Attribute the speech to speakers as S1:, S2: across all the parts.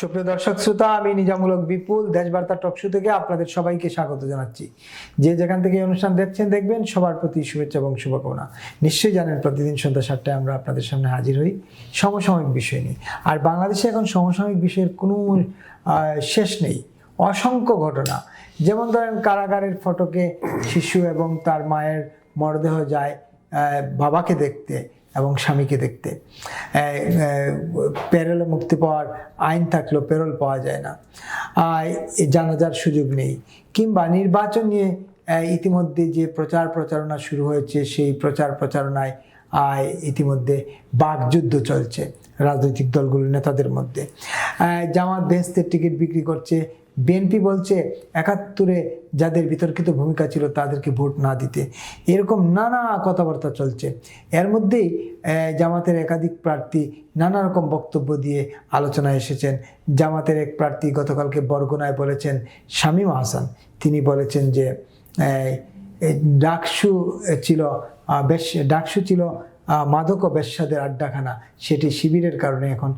S1: সুপ্রিয় দর্শক শ্রোতা, আমি নিজামূলক বিপুল দেশবার্তা টকশো থেকে আপনাদের সবাইকে স্বাগত জানাচ্ছি। যে যেখান থেকে এই অনুষ্ঠান দেখছেন দেখবেন, সবার প্রতি শুভেচ্ছা এবং শুভকামনা। নিশ্চয়ই জানেন, প্রতিদিন সন্ধ্যা 7টায় আমরা আপনাদের সামনে হাজির হই সমসাময়িক বিষয় নিয়ে। আর বাংলাদেশে এখন সমসাময়িক বিষয়ের কোনো শেষ নেই, অসংখ্য ঘটনা। যেমন ধরেন, কারাগারের ফটকে শিশু এবং তার মায়ের মরদেহ যায় বাবাকে দেখতে এবং স্বামীকে দেখতে। প্যারোলে মুক্তি পাওয়ার আইন থাকলেও প্যারোল পাওয়া যায় না, জানাজার সুযোগ নেই। কিংবা নির্বাচন নিয়ে ইতিমধ্যে যে প্রচারণা শুরু হয়েছে, সেই প্রচারণায় ইতিমধ্যে বাকযুদ্ধ চলছে রাজনৈতিক দলগুলোর নেতাদের মধ্যে। জামাত বেহেশতের টিকিট বিক্রি করছে, বিএনপি বলছে 71-এ যাদের বিতর্কিত ভূমিকা ছিল তাদেরকে ভোট না দিতে। এরকম নানা কথাবার্তা চলছে। এর মধ্যেই জামাতের একাধিক প্রার্থী নানা রকম বক্তব্য দিয়ে আলোচনায় এসেছেন। জামাতের এক প্রার্থী গতকালকে বরগুনায় বলেছেন, শামীম হাসান, তিনি বলেছেন যে ডাকসু ছিল মাদক ও বেশ্যাদের আড্ডাখানা, সেটি শিবিরের কারণে এখন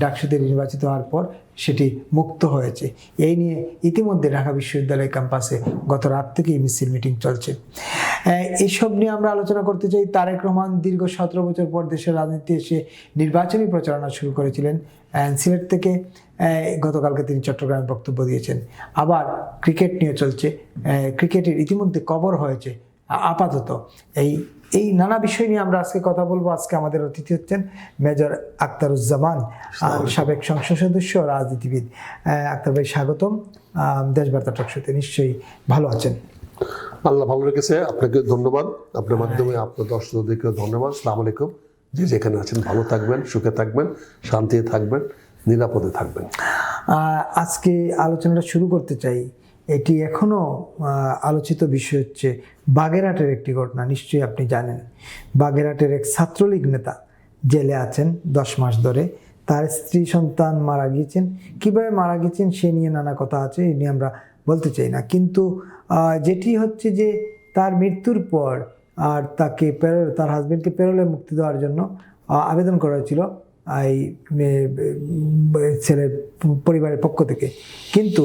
S1: ডাকসুতে নির্বাচিত হওয়ার পর সেটি মুক্ত হয়েছে। এই নিয়ে ইতিমধ্যে ঢাকা বিশ্ববিদ্যালয় ক্যাম্পাসে গত রাত থেকেই মিছিল মিটিং চলছে। এইসব নিয়ে আমরা আলোচনা করতে চাই। তারেক রহমান দীর্ঘ 17 বছর পর দেশের রাজনীতি এসে নির্বাচনী প্রচারণা শুরু করেছিলেন সিলেট থেকে। গতকালকে তিনি চট্টগ্রামে বক্তব্য দিয়েছেন। আবার ক্রিকেট নিয়ে চলছে, ক্রিকেটের ইতিমধ্যে কবর হয়েছে আপাতত। এই নানা বিষয় নিয়ে আমরা আজকে কথা বলবো। আজকে আমাদের অতিথি হচ্ছেন মেজর আখতারুজ্জামান, সাবেক সংসদ সদস্য, রাজনীতিবিদ। আখতার ভাই, স্বাগতম দেশবার্তা টকশোতে। নিশ্চয়ই ভালো আছেন?
S2: আল্লাহ ভালো রেখেছে, আপনাকে ধন্যবাদ। আপনার মাধ্যমে আপনার দর্শকদেরকে ধন্যবাদ। আসসালামু আলাইকুম। যে যেখানে আছেন ভালো থাকবেন, সুখে থাকবেন, শান্তিতে থাকবেন, নিরাপদে থাকবেন।
S1: আজকে আলোচনাটা শুরু করতে চাই। এটি এখনও আলোচিত বিষয় হচ্ছে বাগেরহাটের একটি ঘটনা। নিশ্চয়ই আপনি জানেন, বাগেরহাটের এক ছাত্রলীগ নেতা জেলে আছেন 10 মাস ধরে। তার স্ত্রী সন্তান মারা গিয়েছেন। কীভাবে মারা গিয়েছেন সে নিয়ে নানা কথা আছে, এই নিয়ে আমরা বলতে চাই না। কিন্তু যেটি হচ্ছে যে তার মৃত্যুর পর আর তার হাজব্যান্ডকে প্যারোলে মুক্তি দেওয়ার জন্য আবেদন করা হয়েছিল এই ছেলের পরিবারের পক্ষ থেকে, কিন্তু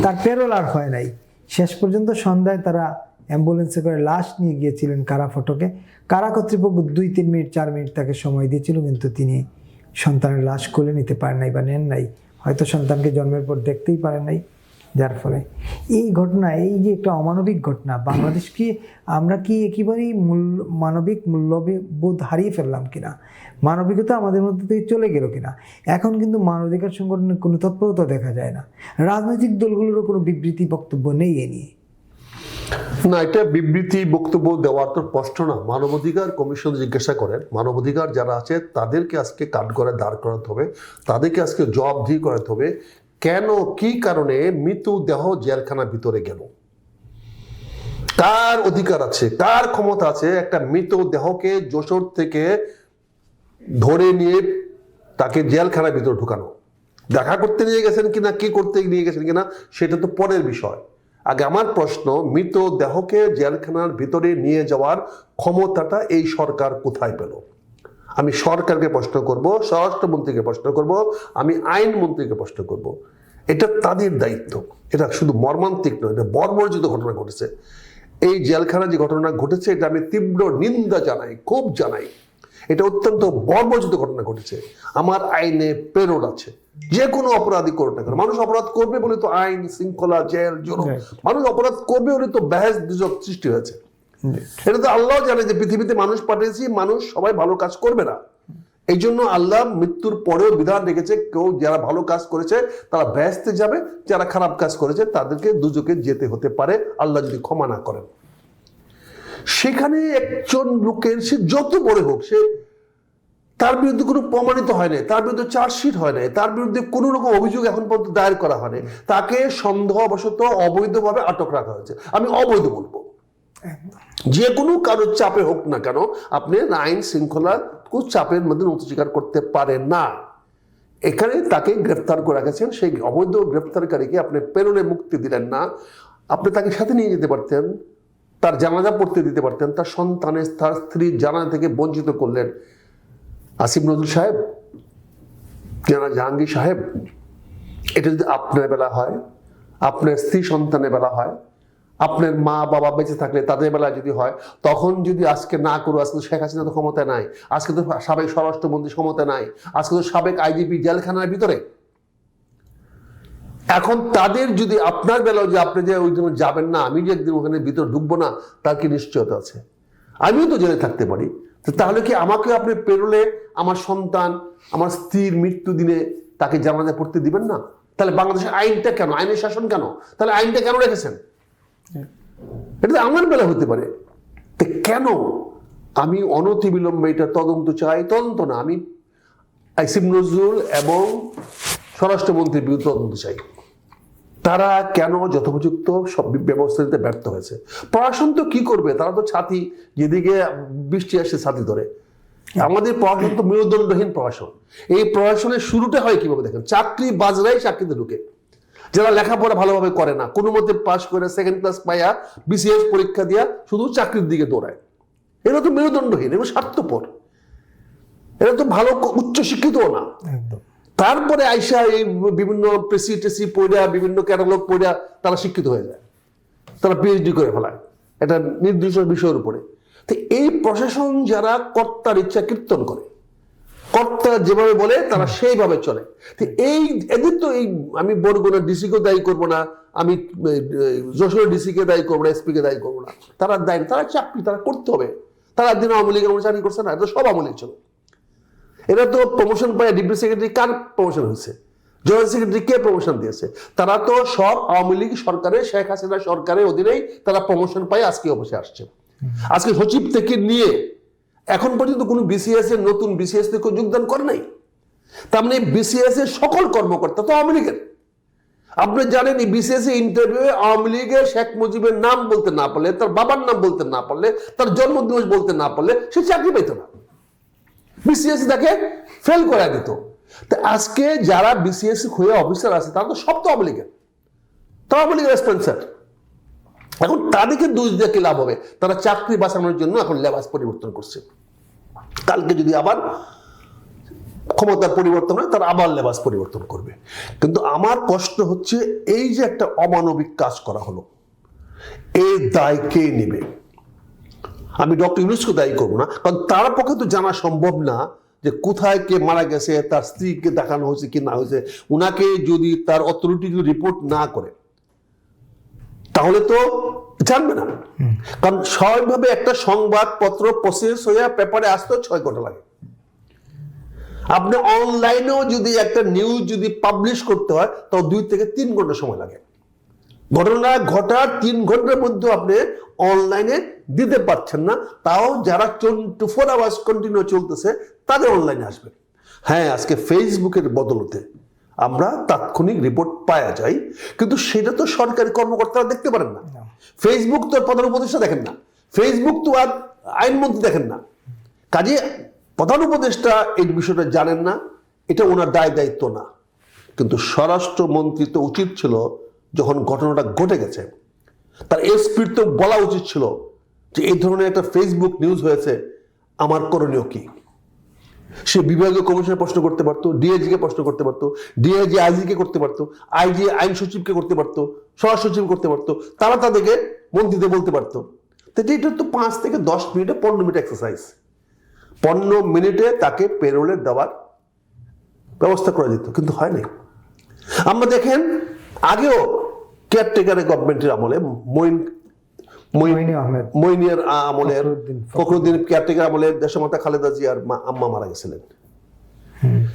S1: তার প্যারোল আর হয় নাই। শেষ পর্যন্ত সন্ধ্যায় তারা অ্যাম্বুলেন্সে করে লাশ নিয়ে গিয়েছিলেন কারা ফটকে। কারা কর্তৃপক্ষ 2-3 মিনিট 4 মিনিট তাকে সময় দিয়েছিল, কিন্তু তিনি সন্তানের লাশ কোলে নিতে পারেন নাই বা নেন নাই। হয়তো সন্তানকে জন্মের পর দেখতেই পারেন নাই, যার ফলে এই ঘটনা, এই যে একটা অমানবিক ঘটনা, আমরা কি একেবারেই মানবিক মূল্যবোধ হারিয়ে ফেললাম কিনা, মানবিকতা আমাদের মধ্যে থেকে চলে গেল কিনা? এখন কিন্তু মানবাধিকার সংগঠনের কোনো তৎপরতা দেখা যায় না। রাজনৈতিক দলগুলোরও কোনো বিবৃতি বক্তব্য নেই এ নিয়ে।
S2: না, এটা বিবৃতি বক্তব্য দেওয়ার তো প্রশ্ন না। মানবাধিকার কমিশন জিজ্ঞাসা করেন, মানবাধিকার যারা আছে তাদেরকে আজকে কাঠগড়ায় দাঁড় করাতে হবে, তাদেরকে আজকে জবাবদিহি করাতে হবে। কেন, কি কারণে মৃতদেহ জেলখানার ভিতরে গেল? কার অধিকার আছে, কার ক্ষমতা আছে একটা মৃতদেহকে যশোর থেকে ধরে নিয়ে তাকে জেলখানার ভিতরে ঢুকানো? দেখা করতে নিয়ে গেছেন কিনা, কি করতে নিয়ে গেছেন কিনা সেটা তো পরের বিষয়। আগে আমার প্রশ্ন, মৃতদেহকে জেলখানার ভিতরে নিয়ে যাওয়ার ক্ষমতাটা এই সরকার কোথায় পেল? আমি সরকারকে প্রশ্ন করব, স্বরাষ্ট্রমন্ত্রীকে প্রশ্ন করব, আমি আইনমন্ত্রীকে প্রশ্ন করব। এটা তাদের দায়িত্ব। এটা শুধু মর্মান্তিক নয়, এটা বর্বরচিত ঘটনা ঘটেছে। এই জেলখানা যে ঘটনা ঘটেছে, এটা আমি তীব্র নিন্দা জানাই, খুব জানাই। এটা অত্যন্ত বর্বরচিত ঘটনা ঘটেছে। আমার আইনে প্যারোল আছে, যে কোনো অপরাধী করুক না কেন। মানুষ অপরাধ করবে বলে তো আইন শৃঙ্খলা, জেল, জোর। মানুষ অপরাধ করবে বলে তো বেহেশত দুজক সৃষ্টি হয়েছে। এটা তো আল্লাহ জানে যে পৃথিবীতে মানুষ পাঠিয়েছি, মানুষ সবাই ভালো কাজ করবে না। এই জন্য আল্লাহ মৃত্যুর পরেও বিধান রেখেছে, কেউ যারা ভালো কাজ করেছে তারা বেহেশতে যাবে, যারা খারাপ কাজ করেছে তাদেরকে দুজকে যেতে হতে পারে, আল্লাহ যদি ক্ষমা না করেন। সেখানে একজন লোকের, সে যত বড় হোক, সে তার বিরুদ্ধে কোনো প্রমাণিত হয় নাই, তার বিরুদ্ধে চার্জশিট হয় নাই, তার বিরুদ্ধে কোনো রকম অভিযোগ এখন পর্যন্ত দায়ের করা হয়নি, তাকে সন্দেহবশত অবৈধভাবে আটক রাখা হয়েছে। আমি অবৈধ বলবো। যে কোনো কারোর চাপে হোক না কেন, আপনি আইন শৃঙ্খলা চাপের মধ্যে নথি স্বীকার করতে পারেন না। এখানে তাকে গ্রেফতার করে রেখেছেন, সেই অবৈধ গ্রেফতারকারীকে আপনি প্যারোলে মুক্তি দিলেন না। আপনি তাকে সাথে নিয়ে যেতে পারতেন, তার জানাজা পড়তে দিতে পারতেন, তার সন্তানের, তার স্ত্রীর জানাজা থেকে বঞ্চিত করলেন। আসিফ নজরুল সাহেব, জাহাঙ্গীর সাহেব, এটা যদি আপনার বেলা হয়, আপনার স্ত্রী সন্তানের বেলা হয়, আপনার মা বাবা বেঁচে থাকলে তাদের বেলায় যদি হয়, তখন যদি আজকে না করো, আজকে তো শেখ হাসিনা তো ক্ষমতায় নাই, আজকে তো সাবেক স্বরাষ্ট্রমন্ত্রী ক্ষমতায় নাই, আজকে তো সাবেক আইজিপি জেলখানার ভিতরে। এখন তাদের যদি আপনার বেলায় যে আপনি যে ওই জন্য যাবেন না, আমি যে একদিন ওখানে ভিতরে ঢুকবো না, তার কি নিশ্চয়তা আছে? আমিও তো জেলে থাকতে পারি। তো তাহলে কি আমাকে আপনি পেরোলে আমার সন্তান, আমার স্ত্রীর মৃত্যু দিনে তাকে জানাজা পড়তে দিবেন না? তাহলে বাংলাদেশের আইনটা কেন, আইনের শাসন কেন, তাহলে আইনটা কেন রেখেছেন? এটা আমার বেলা হতে পারে। তো কেন আমি অনতিবিলম্বে এটা তদন্ত চাই? তদন্ত না, আমি আসিফ নজরুল এবং স্বরাষ্ট্রমন্ত্রীর বিরুদ্ধে তদন্ত চাই। তারা কেন যথোপযুক্ত সব ব্যবস্থা নিতে ব্যর্থ হয়েছে? প্রশাসন তো কি করবে? তারা তো ছাতি, যেদিকে বৃষ্টি আসে ছাতি ধরে। আমাদের প্রশাসন তো মেরুদণ্ডহীন প্রশাসন। এই প্রশাসনের শুরুটা হয় কিভাবে দেখেন, চাকরি বাজরাই চাকরিতে ঢুকে, যারা লেখাপড়া ভালোভাবে করে না, কোনো মতে পাশ করে সেকেন্ড ক্লাস পাইয়া বিসিএস পরীক্ষা দিয়া শুধু চাকরির দিকে দৌড়ায়। এরা তো মেরুদণ্ডহীন এবং স্বার্থপর, এরা তো ভালো উচ্চ শিক্ষিতও না।
S1: একদম।
S2: তারপরে আইসা এই বিভিন্ন প্রেসি পড়া, বিভিন্ন ক্যাটালগ পড়া তারা শিক্ষিত হয়ে যায়, তারা পিএইচডি করে ফেলায় একটা নির্দিষ্ট বিষয়ের উপরে। তো এই প্রশাসন যারা কর্তার ইচ্ছা কীর্তন করে, কর্তা যেভাবে বলে তারা সেইভাবে চলে। তো এই এদের তো এই, আমি বরগুনার ডিসিকে দায়ী করবো না, আমি যশোরের ডিসিকে দায়ী করবো না, এসপিকে দায়ী করবো না, তারা দায়ী, তারা চাকরি তারা করতে হবে। তারা একদিন আওয়ামী লীগের চাকরি করছে না? এটা সব আওয়ামী লীগ ছিল। এরা তো প্রমোশন পায়, ডিপ্টি সেক্রেটারি কার প্রমোশন হয়েছে, জয়েন্ট সেক্রেটারি কে প্রমোশন দিয়েছে? তারা তো সব আওয়ামী লীগ সরকারের, শেখ হাসিনা সরকারের অধীনেই তারা প্রমোশন পায়, আজকে অবশ্যই আসছে। আজকে সচিব থেকে নিয়ে এখন পর্যন্ত কোনো বিসিএস এর, নতুন বিসিএস থেকে যোগদান করে নাই। তার মানে বিসিএস এর সকল কর্মকর্তা তো আওয়ামী লীগের। আপনি জানেন এই বিসিএস এর ইন্টারভিউ আওয়ামী লীগের শেখ মুজিবের নাম বলতে না পারলে, তার বাবার নাম বলতে না পারলে, তার জন্মদিবস বলতে না পারলে সে চাকরি পেত না, বিসিএস তাকে ফেল করা দিত। তো আজকে যারা বিসিএস হয়ে অফিসার আছে তারা তো সব তো আওয়ামী লীগের, তারা আওয়ামী লীগের স্পন্সর। এখন তাদেরকে দোষ দিয়ে কি লাভ হবে? তারা চাকরি বাঁচানোর জন্য এখন লেবাস পরিবর্তন করছে। কালকে যদি আবার ক্ষমতার পরিবর্তন হয়, তারা আবার লেবাস পরিবর্তন করবে। কিন্তু আমার প্রশ্ন হচ্ছে, এই যে একটা অমানবিক কাজ করা হলো, এই দায় কে নেবে? আমি ডক্টর ইউনূসকে দায়ী করবো না, কারণ তার পক্ষে তো জানা সম্ভব না যে কোথায় কে মারা গেছে, তার স্ত্রীকে দেখানো হয়েছে কি না হয়েছে। উনাকে যদি তার অথরিটি যদি রিপোর্ট না করে তাহলে তো জানবে না। কারণ স্বাভাবিকভাবে একটা সংবাদপত্র প্রসেস হয়ে পেপারে আসতে 6 ঘন্টা লাগে। আপনি অনলাইনেও যদি একটা নিউজ যদি পাবলিশ করতে হয় তাও 2 থেকে 3 ঘন্টা সময় লাগে। ঘটনা ঘটার 3 ঘন্টার মধ্যে আপনি অনলাইনে দিতে পারছেন না, তাও যারা 24 আওয়ার্স কন্টিনিউ চলতেছে তাদের অনলাইনে আসবে। হ্যাঁ, আজকে ফেসবুকের বদলতে আমরা তাৎক্ষণিক রিপোর্ট পাওয়া যায়, কিন্তু সেটা তো সরকারি কর্মকর্তারা দেখতে পারেন না। ফেসবুক তো প্রধান উপদেষ্টা দেখেন না, ফেসবুক তো আর আইনমন্ত্রী দেখেন না। কাজে প্রধান উপদেষ্টা এই বিষয়টা জানেন না, এটা ওনার দায়িত্ব না। কিন্তু স্বরাষ্ট্রমন্ত্রী তো উচিত ছিল, যখন ঘটনাটা ঘটে গেছে তার এসপির তো বলা উচিত ছিল যে এই ধরনের একটা ফেসবুক নিউজ হয়েছে, আমার করণীয় কি। সে বিভাগীয় কমিশনে প্রশ্ন করতে পারতো, ডিআইজি কে প্রশ্ন করতে পারতো, ডিআইজি আইজি কে করতে পারতো, আইজি আইন সচিবকে করতে পারতো, স্বরাষ্ট্র সচিব করতে পারতো, তারা তাদেরকে মন্ত্রীদের বলতে পারতো। তো এটা তো 5 থেকে 10 মিনিটে 15 মিনিট এক্সারসাইজ, 15 মিনিটে তাকে পেরোলে দেওয়ার ব্যবস্থা করা যেত, কিন্তু হয় নাই। আমরা দেখেন আগেও কেয়ারটেকারের গভর্নমেন্টের আমলে মইনিয়ার আমলের, ফখরুদ্দিন কেয়ারটেকার আমলে দেশমাতা খালেদা জিয়ার আম্মা মারা গেছিলেন।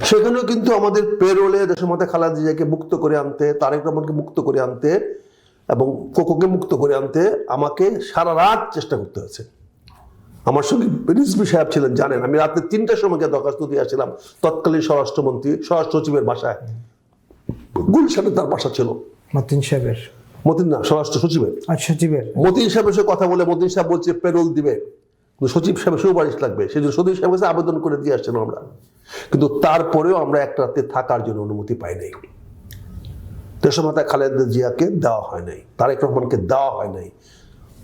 S2: সেখানেও কিন্তু আমাদের পেরোলে দেশমাতা খালেদা জিয়াকে মুক্ত করে আনতে, তারেক রহমানকে মুক্ত করে আনতে এবং কোকোকে মুক্ত করে আনতে আমাকে সারা রাত চেষ্টা করতে হয়েছে। আমার সঙ্গে রিজভী সাহেব ছিলেন, জানেন আমি রাতে 3টার সময় দরখাস্ত দিয়ে আসছিলাম তৎকালীন স্বরাষ্ট্রমন্ত্রী, স্বরাষ্ট্র সচিবের বাসায়, গুলশানে তার বাসা ছিল।
S1: মতিন সাহেবের,
S2: মতিন না, স্বরাষ্ট্র সচিবের,
S1: সচিবের,
S2: মতিন সাহেবের সাথে কথা বলে মতিন সাহেব বলছে পেরোল দিবে, সচিব সাহেবের সুপারিশ লাগবে, সেই জন্য সচিব সাহেবের কাছে আবেদন করে দিয়ে আসছিলাম আমরা। কিন্তু তারপরেও আমরা একটা রাতে থাকার জন্য অনুমতি পাই নাই। দেশমাতা খালেদা জিয়াকে দেওয়া হয় নাই, তারেক রহমানকে দেওয়া হয় নাই,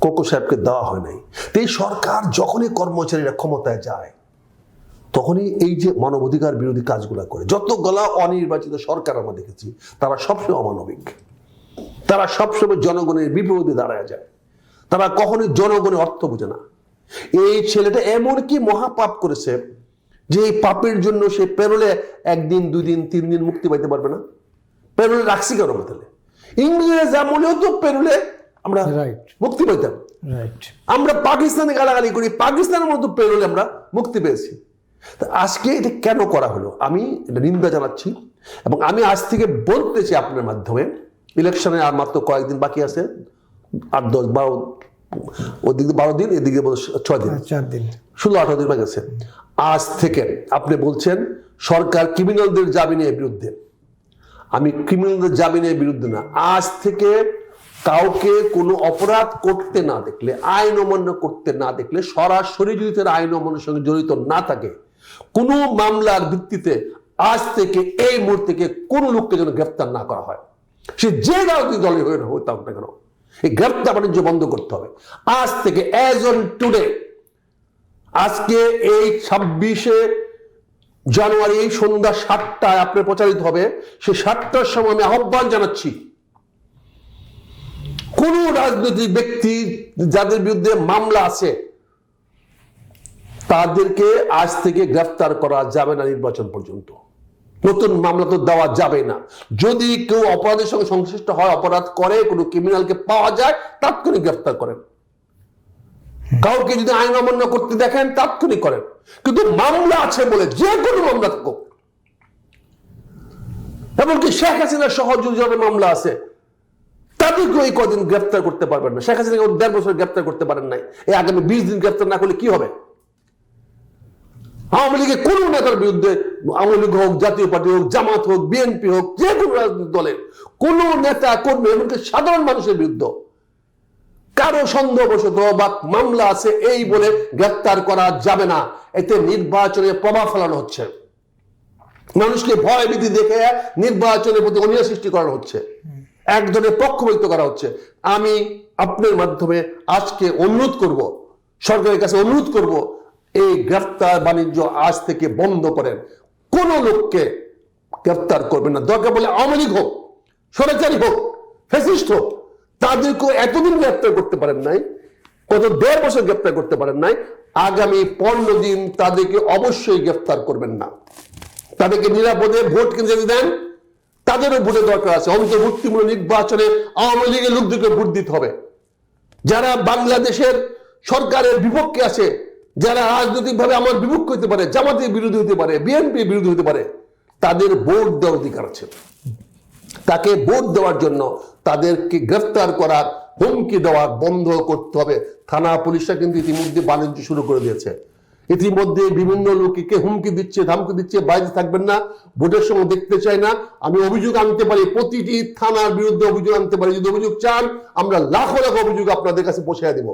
S2: কোকো সাহেবকে দেওয়া হয় নাই। তো এই সরকার যখনই কর্মচারীরা ক্ষমতায় যায় তখনই এই যে মানবাধিকার বিরোধী কাজগুলো করে, যতগুলা অনির্বাচিত সরকার আমরা দেখেছি, তারা সবসময় অমানবিক, তারা সবসময় জনগণের বিপরীতে দাঁড়ায় যায়, তারা কখনোই জনগণের অর্থ বুঝে না। এই ছেলেটা এমন কি মহাপাপ করেছে যে এই পাপের জন্য সে পেরোলে 1 দিন 2 দিন 3 দিন মুক্তি পাইতে পারবে না। পেরোলে রাখছি কেন তাহলে? ইংরেজ আমলেও তো পেরোলে আমরা মুক্তি পাইতাম। আমরা পাকিস্তানে গালাগালি করি, পাকিস্তানের মতো পেরোলে আমরা মুক্তি পেয়েছি। আজকে এটা কেন করা হলো আমি এটা নিন্দা জানাচ্ছি, এবং আমি আজ থেকে বলতে চাই আপনার মাধ্যমে, ইলেকশনে আর মাত্র কয়েকদিন বাকি আছে, 8 10 12, ওদিকে 12 দিন, এদিকে 6 দিন,
S1: 4 দিন,
S2: 16-18 দিন বাকি আছে। আজ থেকে আপনি বলছেন সরকার ক্রিমিনালদের জামিনের বিরুদ্ধে, আমি ক্রিমিনালদের জামিনের বিরুদ্ধে না। আজ থেকে কাউকে কোনো অপরাধ করতে না দেখলে, আইন অমান্য করতে না দেখলে, সরাসরি যদি তার আইন অমান্যের সঙ্গে জড়িত না থাকে, কোনো মামলার ভিত্তিতে আজ থেকে এই মুহূর্তে কোনো লোককে যেন গ্রেফতার না করা হয়, সে যে রাজনৈতিক দলে হয়ে না হতাম না কেন, এই গ্রেফতার বাণিজ্য বন্ধ করতে হবে আজ থেকে, অ্যাজ অন টুডে। আজকে এই 26শে জানুয়ারি সন্ধ্যা 7টায় আপনার প্রচারিত হবে, সেই 7টার সময় আমি আহ্বান জানাচ্ছি কোন রাজনৈতিক ব্যক্তি যাদের বিরুদ্ধে মামলা আছে তাদেরকে আজ থেকে গ্রেফতার করা যাবে না নির্বাচন পর্যন্ত। নতুন মামলা তো দেওয়া যাবে না। যদি কেউ অপরাধের সঙ্গে সংশ্লিষ্ট হয়, অপরাধ করে, কোনো ক্রিমিনালকে পাওয়া যায়, তাৎক্ষণিক গ্রেফতার করেন। কাউকে যদি আইন অমান্য করতে দেখেন তাৎক্ষণিক করেন, কিন্তু মামলা আছে বলে যে কোনো মামলা থাকুক, এমনকি শেখ হাসিনার সহযোগিতার মামলা আছে, তাদেরকে এই কদিন গ্রেফতার করতে পারবেন না। শেখ হাসিনাকে 1.5 বছর গ্রেফতার করতে পারেন নাই, এই আগামী 20 দিন গ্রেফতার না করলে কি হবে? আওয়ামী লীগের কোন নেতার বিরুদ্ধে, আওয়ামী লীগ হোক, জাতীয় পার্টি হোক, জামাত হোক, বিএনপি হোক, যে কোনো রাজনৈতিক দলের কোন নেতা কর্মী, এমনকি সাধারণ মানুষের বিরুদ্ধে কারো সন্দেহবশত বা মামলা আছে এই বলে গ্রেফতার করা যাবে না। এতে নির্বাচনে প্রভাব ফেলানো হচ্ছে, মানুষকে ভয় ভীতি দেখে নির্বাচনের প্রতি অনীহা সৃষ্টি করানো হচ্ছে, এক ধরনের পক্ষপাতিত্ব করা হচ্ছে। আমি আপনার মাধ্যমে আজকে অনুরোধ করব, সরকারের কাছে অনুরোধ করব, এই গ্রেফতার বাণিজ্য আজ থেকে বন্ধ করেন। কোন লোককে গ্রেফতার করবেন না, দরকার বলে আওয়ামী লীগ হোক, স্বৈরাচারী হোক, ফ্যাসিস্ট হোক, তাদেরকে এতদিন গ্রেফতার করতে পারেন নাই, কত 1.5 বছর গ্রেফতার করতে পারেন নাই, আগামী 15 দিন তাদেরকে অবশ্যই গ্রেফতার করবেন না। তাদেরকে নিরাপদে ভোট কেন্দ্রে দেন, তাদেরও ভোটের দরকার আছে। অন্তর্বর্তীমূলক নির্বাচনে আওয়ামী লীগের লোকদেরকে ভোট দিতে হবে। যারা বাংলাদেশের সরকারের বিপক্ষে আছে, যারা রাজনৈতিকভাবে আমার বিপক্ষ হতে পারে, জামাতের বিরোধী হতে পারে, বিএনপি বিরোধী হতে পারে, তাদের ভোট দেওয়ার অধিকার আছে। তাকে ভোট দেওয়ার জন্য তাদেরকে গ্রেফতার করার, হুমকি দেওয়া বন্ধ করতে হবে। থানা পুলিশরা কিন্তু ইতিমধ্যে বাণিজ্য শুরু করে দিয়েছে। ইতিমধ্যে বিভিন্ন লোককে হুমকি দিচ্ছে, ধামকি দিচ্ছে, বাইরে থাকবেন না, ভোটের সময় দেখতে চাই না। আমি অভিযোগ আনতে পারি, প্রতিটি থানার বিরুদ্ধে অভিযোগ আনতে পারি। যদি অভিযোগ চান, আমরা লাখো লাখো অভিযোগ আপনাদের কাছে পৌঁছে দিব।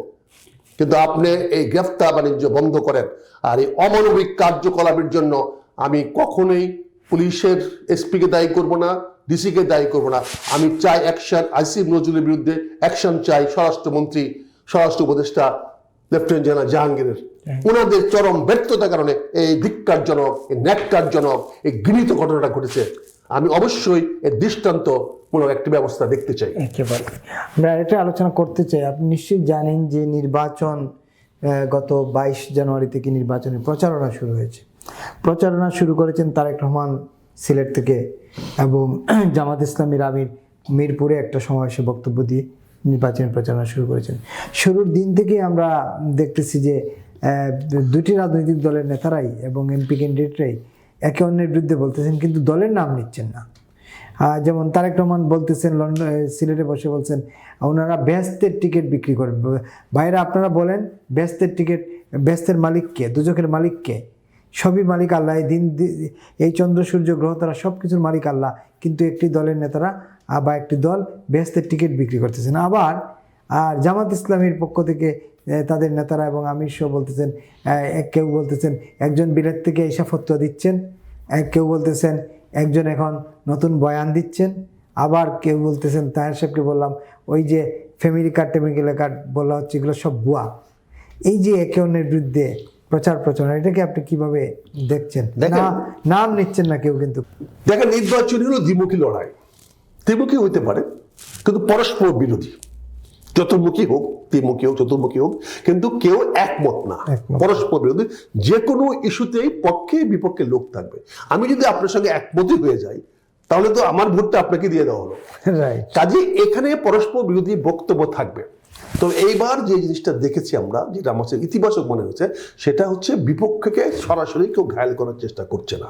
S2: কিন্তু আপনি এই গ্রেফতার বাণিজ্য বন্ধ করেন। আর এই অমানবিক কার্যকলাপের জন্য আমি কখনোই পুলিশের এসপিকে দায়ী করব না, ডিসিকে দায়ী করব না। আমি চাই অ্যাকশন, আসিফ নজরুলের বিরুদ্ধে অ্যাকশন চাই, স্বরাষ্ট্রমন্ত্রী, স্বরাষ্ট্র উপদেষ্টা লেফটেন্যান্ট জেনারেল জাহাঙ্গীরের, ওনাদের চরম ব্যর্থতার কারণে এই ধিক্কারজনক, এই ন্যাক্কারজনক, এই ঘৃণিত ঘটনাটা ঘটেছে। আমি অবশ্যই এর দৃষ্টান্তমূলক একটি ব্যবস্থা দেখতে চাই।
S1: একেবারে আমরা এটা আলোচনা করতে চাই। আপনি নিশ্চয়ই জানেন যে নির্বাচন গত 22 জানুয়ারি থেকে নির্বাচনের প্রচারণা শুরু হয়েছে। প্রচারণা শুরু করেছেন তারেক রহমান সিলেট থেকে, এবং জামাত ইসলামীর আমির মিরপুরে একটা সমাবেশে বক্তব্য দিয়ে নির্বাচনের প্রচারণা শুরু করেছেন। শুরুর দিন থেকে আমরা দেখতেছি যে দুটি রাজনৈতিক দলের নেতারাই এবং এমপি ক্যান্ডিডেটরাই একে অন্যের বিরুদ্ধে বলতেছেন, কিন্তু দলের নাম নিচ্ছেন না। যেমন তারেক রহমান বলতেছেন, সিলেটে বসে বলছেন ওনারা বেহেশতের টিকিট বিক্রি করেন। বাইরে আপনারা বলেন বেহেশতের টিকিট, বেহেশতের মালিককে, দুজকের মালিককে? সবই মালিক আল্লাহ। এই চন্দ্র সূর্য গ্রহ তারা সব কিছুর মালিক আল্লাহ, কিন্তু একটি দলের নেতারা বা একটি দল বেহেশতের টিকিট বিক্রি করতেছেন। আবার আর জামাত ইসলামীর পক্ষ থেকে তাদের নেতারা এবং আমির সহ বলতেছেন, কেউ বলতেছেন একজন বিলেত থেকে এসা ফতোয়া দিচ্ছেন, কেউ বলতেছেন একজন এখন নতুন বয়ান দিচ্ছেন, আবার কেউ বলতেছেন, তাহের সাহেবকে বললাম ওই যে ফ্যামিলি কার্ড টেমিক্যাল কার্ড বলা হচ্ছে, এগুলো সব ভুয়া। এই যে একে অন্যের বিরুদ্ধে প্রচার প্রচারণা, এটাকে আপনি কিভাবে দেখছেন?
S2: দেখেন-
S1: না, নাম নিচ্ছেন না কেউ, কিন্তু
S2: দেখেন নির্বাচন হলো দ্বিমুখী লড়াই, ত্রিমুখী হইতে পারে কিন্তু পরস্পর বিরোধী, চতুর্মুখী হোক, ত্রিমুখী হোক, চতুর্মুখী হোক, কিন্তু কেউ একমত না,
S1: একমত।
S2: পরস্পর বিরোধী। যে কোনো ইস্যুতেই পক্ষে বিপক্ষে লোক থাকবে। আমি যদি আপনার সঙ্গে একমতই হয়ে যাই তাহলে তো আমার ভোটটা আপনাকে দিয়ে দেওয়া হলো।
S1: রাইট।
S2: কাজে এখানে পরস্পর বিরোধী বক্তব্য থাকবে। তো এইবার যে জিনিসটা দেখেছি আমরা, যেটা আমার কাছে ইতিবাচক মনে হচ্ছে, সেটা হচ্ছে বিপক্ষকে সরাসরি কেউ ঘায়েল করার চেষ্টা করছে না,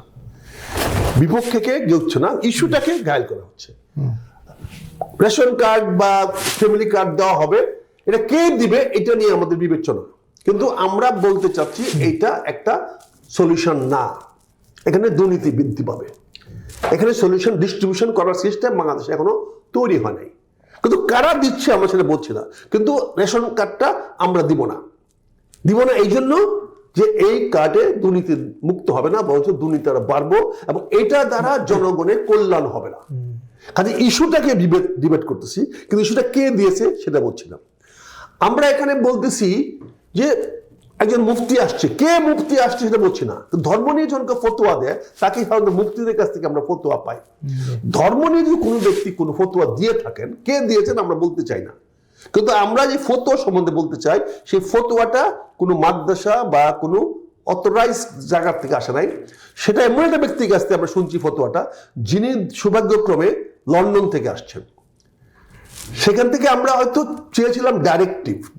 S2: বিপক্ষকে গেছে না, ইস্যুটাকে ঘায়েল করা হচ্ছে। রেশন কার্ড বা ফ্যামিলি কার্ড দেওয়া হবে, এটা কে দিবে এটা নিয়ে আমাদের বিবেচনা, কিন্তু আমরা বলতে চাচ্ছি এইটা একটা সলিউশন না, এখানে দুর্নীতি বৃদ্ধি পাবে। এখানে সলিউশন ডিস্ট্রিবিউশন করার সিস্টেম বাংলাদেশে এখনো তৈরি হয় নাই, কিন্তু কারা দিচ্ছে আমরা সেটা বলছি না। কিন্তু রেশন কার্ডটা আমরা দিব না এই জন্য যে এই কার্ডে দুর্নীতি মুক্ত হবে না, বরঞ্চ দুর্নীতি আরো বাড়বো, এবং এটা দ্বারা জনগণের কল্যাণ হবে না। কাজে ইস্যুটাকে ডিবেট করতেছি, কিন্তু ইস্যুটা কে দিয়েছে সেটা বলছি না। আমরা এখানে বলতেছি যে একজন মুফতি আসছে, কে মুফতি আসছে সেটা বলছি না। তো ধর্ম নিয়ে জনকে ফতোয়া দেয়, তাকে সাধারণত মুফতিদের কাছ থেকে আমরা ফতোয়া পাই। ধর্ম নিয়ে যদি কোনো ব্যক্তি কোনো ফতোয়া দিয়ে থাকেন, কে দিয়েছেন আমরা বলতে চাই না, কিন্তু আমরা যে ফতোয়া সম্বন্ধে বলতে চাই, সেই ফতোয়াটা কোনো মাদ্রাসা বা কোনো অথরাইজ জায়গা থেকে আসে নাই। সেটা এমন একটা ব্যক্তির কাছ থেকে আমরা শুনছি ফতোয়াটা, যিনি সৌভাগ্যক্রমে লন্ডন থেকে আসছেন। সেখান থেকে আমরা হয়তো চেয়েছিলাম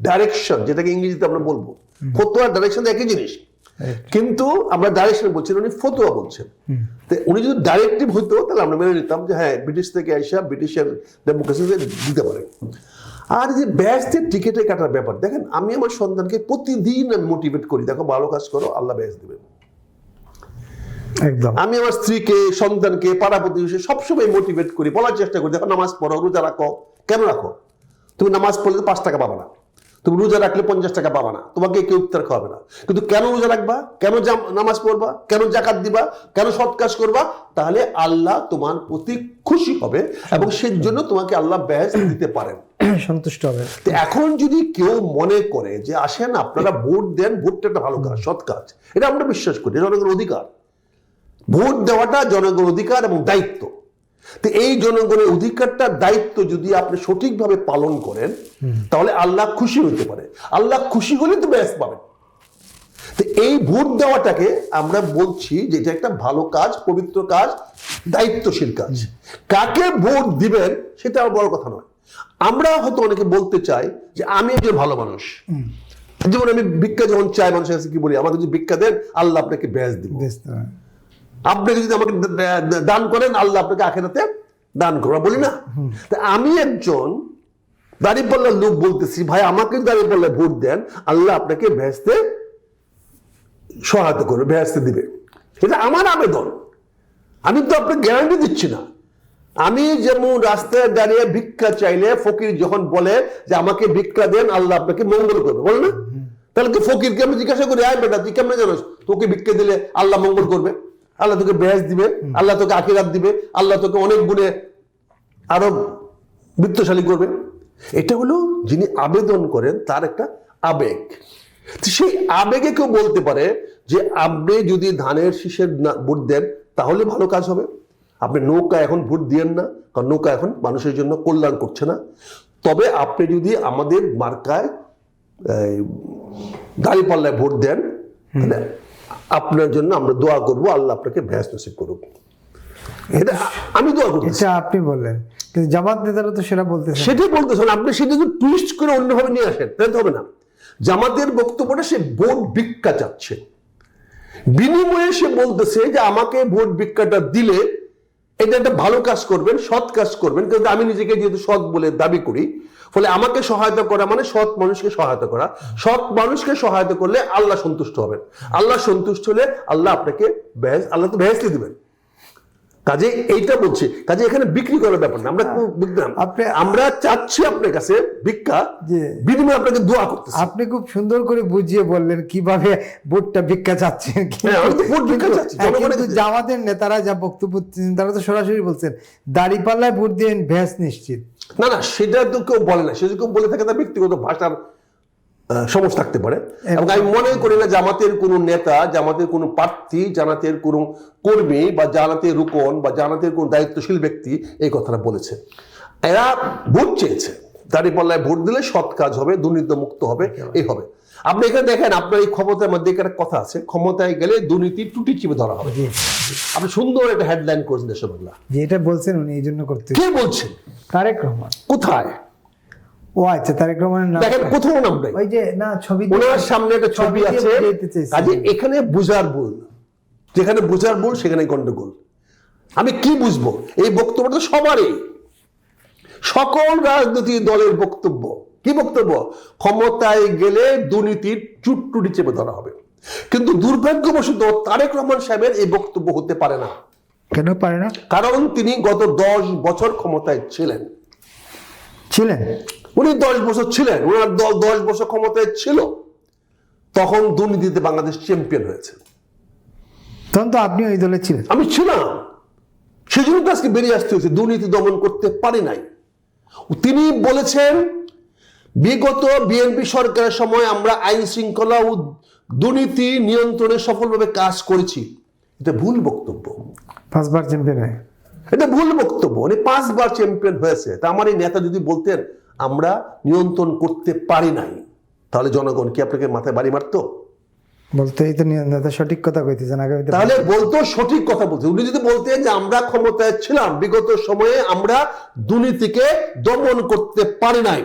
S2: ডাইরেকশন, যেটাকে ইংরেজিতে আমরা বলবো। ফতোয়া ডাইরেকশন একই জিনিস, কিন্তু আমরা ডাইরেকশন বলছি, উনি ফতোয়া বলছেন। তো উনি যদি ডাইরেক্টিভ হইতো তাহলে আমরা মেনে নিতাম যে হ্যাঁ, ব্রিটিশ থেকে আইসা ব্রিটিশের ডেমোক্রেসি দিতে পারে। আর যে ব্যাসদের টিকেটে কাটার ব্যাপার, দেখেন আমি আমার সন্তানকে প্রতিদিন আমি মোটিভেট করি, দেখো ভালো কাজ করো, আল্লাহ ব্যাস দিবেন।
S1: একদম।
S2: আমি আমার স্ত্রীকে, সন্তানকে, পাড়া প্রতিবেশী সবসময় মোটিভেট করি, বলার চেষ্টা করি, দেখো নামাজ পড়ো, রোজা রাখো। কেন রাখো? তুমি নামাজ পড়লে 5 টাকা পাবা না, তুমি রোজা রাখলে 50 টাকা পাবা না, তোমাকে কেউ ইফতার খাওয়াবে না। কিন্তু কেন রোজা রাখবা, কেন নামাজ পড়বা, কেন জাকাত দিবা, কেন সৎ কাজ করবা? তাহলে আল্লাহ তোমার প্রতি খুশি হবে এবং সেই জন্য তোমাকে আল্লাহ ব্যাস দিতে পারেন,
S1: সন্তুষ্ট হবে।
S2: তো এখন যদি কেউ মনে করে যে আসেন আপনারা ভোট দেন, ভোটটা একটা ভালো কাজ, সৎ কাজ, এটা আমরা বিশ্বাস করি, জনগণের অধিকার। ভোট দেওয়াটা জনগণের অধিকার এবং দায়িত্ব। তো এই জনগণের অধিকারটা, দায়িত্ব যদি আপনি সঠিকভাবে পালন করেন তাহলে আল্লাহ খুশি হইতে পারে। আল্লাহ খুশি হলে তো ব্যাস পাবেন। তো এই ভোট দেওয়াটাকে আমরা বলছি যে এটা একটা ভালো কাজ, পবিত্র কাজ, দায়িত্বশীল কাজ। কাকে ভোট দিবেন সেটা বড় কথা নয়। আমরা হয়তো অনেকে বলতে চাই যে আমি একজন ভালো মানুষ, যেমন আমি ভিক্ষা যখন চাই মানুষের কাছে কি বলি, আমাকে যদি ভিক্ষা দেন আল্লাহ আপনাকে ব্যাস দিব, আপনাকে যদি আমাকে দান করেন আল্লাহ আপনাকে আখিরাতে দান করবে, বলি না? তা আমি একজন দাঁড়িপাল্লার লোক বলতেছি, ভাই আমাকে দাঁড়িপাল্লায় ভোট দেন, আল্লাহ আপনাকে ভেস্তে সহায়তা করবে, ভেস্তে দিবে। এটা আমার আবেদন, আমি তো আপনাকে গ্যারান্টি দিচ্ছি না। আমি যেমন রাস্তায় দাঁড়িয়ে ভিক্ষা চাইলে ফকির যখন বলে যে আমাকে ভিক্ষা দেন, আল্লাহ আপনাকে মঙ্গল করবে, বলে না? তাহলে তো ফকিরকে আমি জিজ্ঞাসা করি, আয় বেটা তুই কেমন জানোস তোকে ভিক্ষা দিলে আল্লাহ মঙ্গল করবে, আল্লাহ তোকে ব্যাস দিবে, আল্লাহ তোকে আখিরাত দিবে, আল্লাহ তোকে অনেক গুণে আরো বৃত্তশালী করবে। এটা হলো যিনি আবেদন করেন তার একটা আবেগ। সেই আবেগে কেউ বলতে পারে যে আপনি যদি ধানের শীষের ভোট দেন তাহলে ভালো কাজ হবে, আপনি নৌকা এখন ভোট দিয়েন না, কারণ নৌকা এখন মানুষের জন্য কল্যাণ করছে না। তবে আপনি যদি আমাদের মার্কায় দাঁড়িপাল্লায় ভোট দেন তাহলে আপনার জন্য আমরা দোয়া করবো, আল্লাহ আপনাকে ভ্যাস নসিব করুক। এটা আমি দোয়া করব,
S1: এটা আপনি বললেন, কিন্তু জামাত নেতারা তো সেটা বলতেছে,
S2: সেটাই বলতেছেন। আপনি সেটা যদি টুইস্ট করে অন্যভাবে নিয়ে আসেন তাহলে হবে না। জামাতের বক্তব্যটা সে ভোট ভিক্ষা চাচ্ছে, বিনিময়ে সে বলতেছে যে আমাকে ভোট ভিক্ষাটা দিলে এটা একটা ভালো কাজ করবেন, সৎ কাজ করবেন। কিন্তু আমি নিজেকে যেহেতু সৎ বলে দাবি করি, ফলে আমাকে সহায়তা করা মানে সৎ মানুষকে সহায়তা করা। সৎ মানুষকে সহায়তা করলে আল্লাহ সন্তুষ্ট হবেন, আল্লাহ সন্তুষ্ট হলে আল্লাহ আপনাকে আল্লাহ তো ভ্যাসলি দিবেন। কাজে এইটা বলছে, কাজে এখানে বিক্রি করার ব্যাপার না। আমরা বুঝলাম আমরা চাচ্ছি আপনার কাছে ভিক্ষা, বিনিময়ে আপনাকে দোয়া করতেছি।
S1: আপনি খুব সুন্দর করে বুঝিয়ে বললেন কিভাবে ভোটটা ভিক্ষা চাচ্ছেন। কিন্তু জামাতের নেতারা যা বক্তব্য তারা তো সরাসরি বলছেন দাঁড়িপাল্লায় ভোট দিন ভ্যাস নিশ্চিত।
S2: না না, সেটা তো কেউ বলে না। সে কেউ বলে থাকে তার ব্যক্তিগত ভাষার সমস্যা থাকতে পারে। এবং আমি মনে করি না জামাতের কোনো নেতা, জামাতের কোনো প্রার্থী, জামাতের কোনো কর্মী বা জামাতের রুকন বা জামাতের কোনো দায়িত্বশীল ব্যক্তি এই কথাটা বলেছে। এরা ভোট চেয়েছে, দাঁড়িপাল্লায় ভোট দিলে সৎ কাজ হবে, দুর্নীতিমুক্ত হবে, এই হবে। আপনি এখানে দেখেন, আপনার এই ক্ষমতার মধ্যে একটা কথা আছে, ক্ষমতায় গেলে দুর্নীতি টুটি চিপে ধরা হবে। আপনি সুন্দর একটা হেডলাইন করেছেন দেশের বাংলা,
S1: যে এটা বলছেন উনি এই জন্য করতে।
S2: কে বলছেন?
S1: তারেক রহমান।
S2: কোথায়?
S1: ও আচ্ছা, তারেক রহমানের নাম
S2: দেখেন কোথাও নাম নাই,
S1: ওই যে না ছবি
S2: ওনার সামনে একটা ছবি আছে। কাজে এখানে বুঝার ভুল, যেখানে বুঝার ভুল সেখানে গন্ডগোল। আমি কি বুঝবো? এই বক্তব্যটা সবারই, সকল রাজনৈতিক দলের বক্তব্য। কি বক্তব্য? ক্ষমতায় গেলে দুর্নীতির চুটটুটি চেপে ধরা হবে। কিন্তু দুর্ভাগ্যবশত তারেক রহমান সাহেবের এই বক্তব্য হতে পারে না।
S1: কেন পারে না?
S2: কারণ তিনি গত 10 বছর ক্ষমতায় ছিলেন। উনি 10 বছর ছিলেন, ওনার দল 10 বছর ক্ষমতায় ছিল। তখন দুর্নীতিতে বাংলাদেশ চ্যাম্পিয়ন হয়েছে।
S1: তখন তো আপনি ওই দলে ছিলেন।
S2: আমি ছিলাম, সেজন্য তো আজকে বেরিয়ে আসতে হয়েছে, দুর্নীতি দমন করতে পারি নাই। তিনি বলেছেন বিগত বিএনপি সরকারের সময় আমরা আইন শৃঙ্খলা ও দুর্নীতি নিয়ন্ত্রণে সফলভাবে কাজ করেছি। এটা ভুল বক্তব্য।
S1: 5 বার চ্যাম্পিয়ন হয়,
S2: এটা ভুল বক্তব্য। উনি 5 বার চ্যাম্পিয়ন হয়েছে। তা আমার এই নেতা যদি বলতেন আমরা নিয়ন্ত্রণ করতে পারি নাই, তাহলে জনগণ কি আপনাকে মাথায় বাড়ি মারতো?
S1: বলতে এই তো নেতা সঠিক কথা কইতেছেন আগামীতে,
S2: তাহলে বলতো সঠিক কথা বলতে। উনি যদি বলতেন যে আমরা ক্ষমতায় ছিলাম, বিগত সময়ে আমরা দুর্নীতিকে দমন করতে পারি নাই,